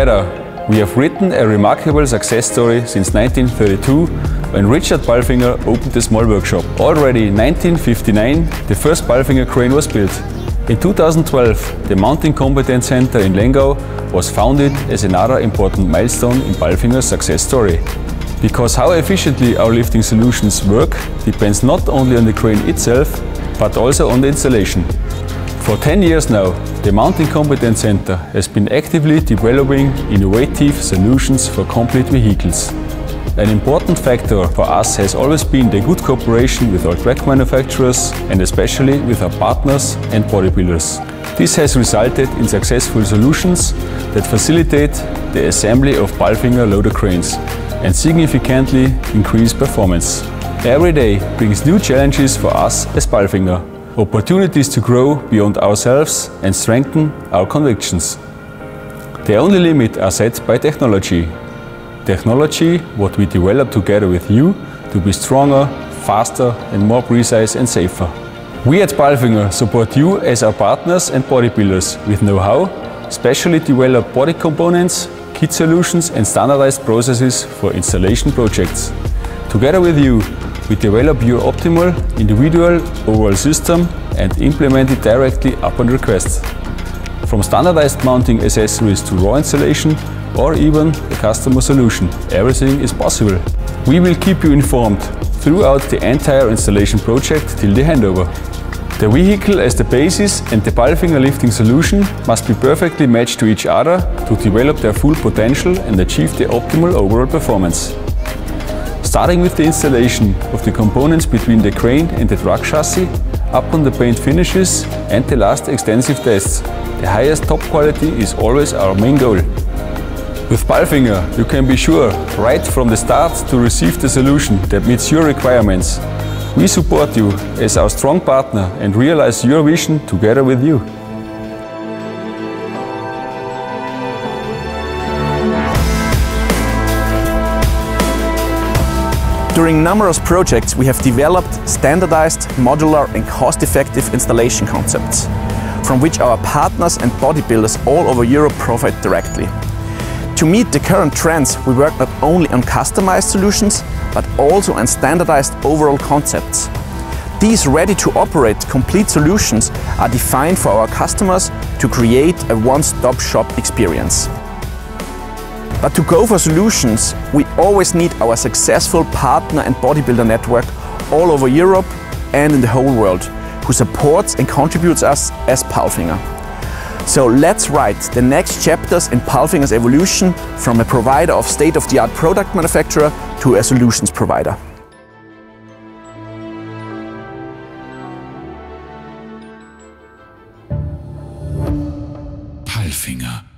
Together, we have written a remarkable success story since 1932, when Richard PALFINGER opened a small workshop. Already in 1959, the first PALFINGER crane was built. In 2012, the Mounting Competence Center in Lengau was founded as another important milestone in PALFINGER's success story. Because how efficiently our lifting solutions work depends not only on the crane itself, but also on the installation. For 10 years now, the Mounting Competence Center has been actively developing innovative solutions for complete vehicles. An important factor for us has always been the good cooperation with our track manufacturers and especially with our partners and bodybuilders. This has resulted in successful solutions that facilitate the assembly of PALFINGER loader cranes and significantly increase performance. Every day brings new challenges for us as PALFINGER, opportunities to grow beyond ourselves and strengthen our convictions. The only limit are set by technology. Technology, what we develop together with you to be stronger, faster and more precise and safer. We at PALFINGER support you as our partners and bodybuilders with know-how, specially develop body components, kit solutions and standardized processes for installation projects. Together with you, we develop your optimal individual overall system and implement it directly upon request. From standardized mounting accessories to raw installation or even a customer solution, everything is possible. We will keep you informed throughout the entire installation project till the handover. The vehicle as the basis and the PALFINGER lifting solution must be perfectly matched to each other to develop their full potential and achieve the optimal overall performance. Starting with the installation of the components between the crane and the truck chassis, up on the paint finishes and the last extensive tests, the highest top quality is always our main goal. With PALFINGER, you can be sure right from the start to receive the solution that meets your requirements. We support you as our strong partner and realize your vision together with you. During numerous projects, we have developed standardized, modular and cost-effective installation concepts, from which our partners and bodybuilders all over Europe profit directly. To meet the current trends, we work not only on customized solutions, but also on standardized overall concepts. These ready-to-operate complete solutions are defined for our customers to create a one-stop shop experience. But to go for solutions, we always need our successful partner and bodybuilder network all over Europe and in the whole world, who supports and contributes us as PALFINGER. So let's write the next chapters in PALFINGER's evolution from a provider of state-of-the-art product manufacturer to a solutions provider. PALFINGER.